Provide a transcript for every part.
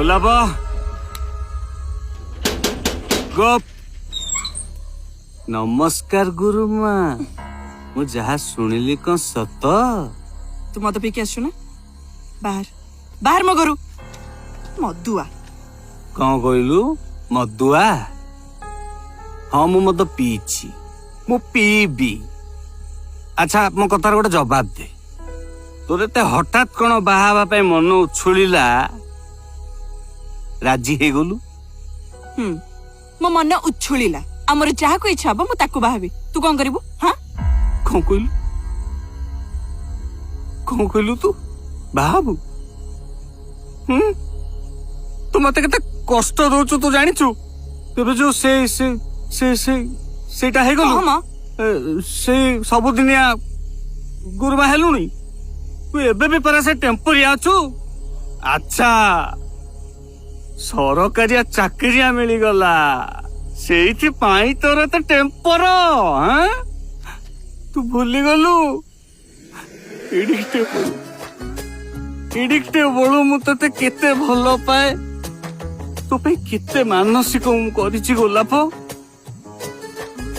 ଗୋଲାପ ଗପ ନମସ୍କାର ଗୁରୁମା। ମୁଁ ଯାହା ଶୁଣିଲି କଣ ସତ? ତୁ ମଦ ପିଇକି ଆସୁ ନା? ବାହାର ବାହାର ମୋ ଘରୁ। ମଦୁଆ। କଣ କହିଲୁ? ମଦୁଆ? ହଁ ମୁଁ ମଦ ପିଇଛି, ମୁଁ ପିଇବି। ଆଚ୍ଛା ମୋ କଥାର ଗୋଟେ ଜବାବ ଦେ। ତୋର ଏତେ ହଠାତ୍ କଣ ବାହା ହେବା ପାଇଁ ମନ ଉଛୁଳିଲା? ରାଜି ହେଇଗଲୁ? ମୋ ମନ ଉଛୁଳିଲା। ଆମର ଯାହାକୁ ଇଚ୍ଛା ହବ ମୁଁ ତାକୁ ବାହାବି। ତୁ କଣ କରିବୁ? ହଁ କଣ କହିଲୁ? କଣ କହିଲୁ ତୁ ବାହା ହବୁ? ତୁ ମତେ କେତେ କଷ୍ଟ ଦଉଛୁ ତୁ ଜାଣିଛୁ? ତେବେ ଯୋଉ ସେଇଟା ହେଇଗଲୁ, ସେଇ ସବୁଦିନିଆ ଗୁରୁମା ହେଲୁଣି। ତୁ ଏବେ ବି ପରା ସେ ଟେମ୍ପୋରିଆ ଅଛୁ। ଆଚ୍ଛା ସରକାରିଆ ଚାକିରିଆ ମିଳିଗଲା, ସେଇଥିପାଇଁ ତୋର ଏତେ ଟେମ୍ପର? ତୁ ଭୁଲିଗଲୁ? ଏଡ଼ିକଟେ ବେଳୁ ମୁଁ ତତେ କେତେ ଭଲ ପାଏ, ତୋ ପାଇଁ କେତେ ମାନସିକ ମୁଁ କରିଛି ଗୋଲାପ।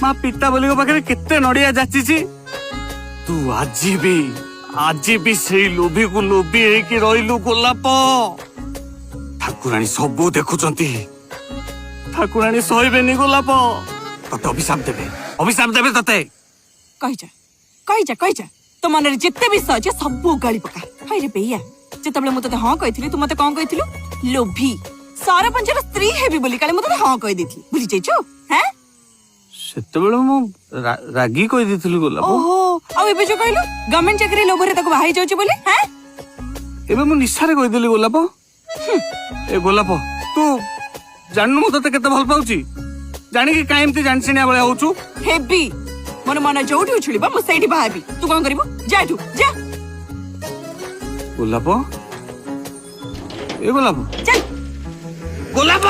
ମା ପିତା ବୋଲିଙ୍କ ପାଖରେ କେତେ ନଡିଆ ଯାଚିଛି। ତୁ ଆଜି ବି ସେଇ ଲୋଭୀକୁ ଲୋଭି ହେଇକି ରହିଲୁ ଗୋଲାପ। ଠାକୁରାଣୀ ସବୁ ଦେଖୁଛନ୍ତି, ଠାକୁରାଣୀ ସହିବେନି ଗୋଲାପ। ତତେ ଅଭିଶାପ ଦେବେ ତତେ। କହିଯା ତୋ ମନରେ ଯେତେ ବିଷ ଅଛି ସବୁ ଗାଳି ପକା। ହାଇରେ ବେଇଆ, ଯେତେବେଳେ ମୁଁ ତତେ ହଁ କହିଥିଲି ତୁ ମତେ କଣ କହିଥିଲୁ? ଲୋଭୀ, ସରପଞ୍ଚର ସ୍ତ୍ରୀ ହେବି ବୋଲି କାଳେ ମୁଁ ତତେ ହଁ କହିଦେଇଥିଲି। ଭୁଲି ଯାଇଛୁ? ସେତେବେଳେ ମୁଁ ରାଗି କହିଦେଇଥିଲି ଗୋଲାପ। ଓହୋ, ଆଉ ଏବେ ଯୋଉ କହିଲୁ ଗଭର୍ଣ୍ଣମେଣ୍ଟ ଚାକିରି ଲୋଭରେ ତାକୁ ବାହା ହେଇଯାଉଛି ବୋଲି? ଏବେ ମୁଁ ନିଶାରେ କହିଦେଲି ଗୋଲାପ। ଏ ଗୋଲାପ, ତୁ ଜାଣିନୁ ମୁଁ ତତେ କେତେ ଭଲ ପାଉଛି? ଜାଣିକି କାଇଁ ଏମିତି ଜାଣିଛିଣିଆ ଭଳିଆ ହଉଛୁ? ହେବି, ମୋର ମନ ଯୋଉଠି ଉଛୁଳିବ ମୁଁ ସେଇଠି ବାହାବି। ତୁ କଣ କରିବୁ? ଯା ଏଠୁ ଯା। ଗୋଲାପ, ଏ ଗୋଲାପ, ଚାଲ। ଗୋଲାପ।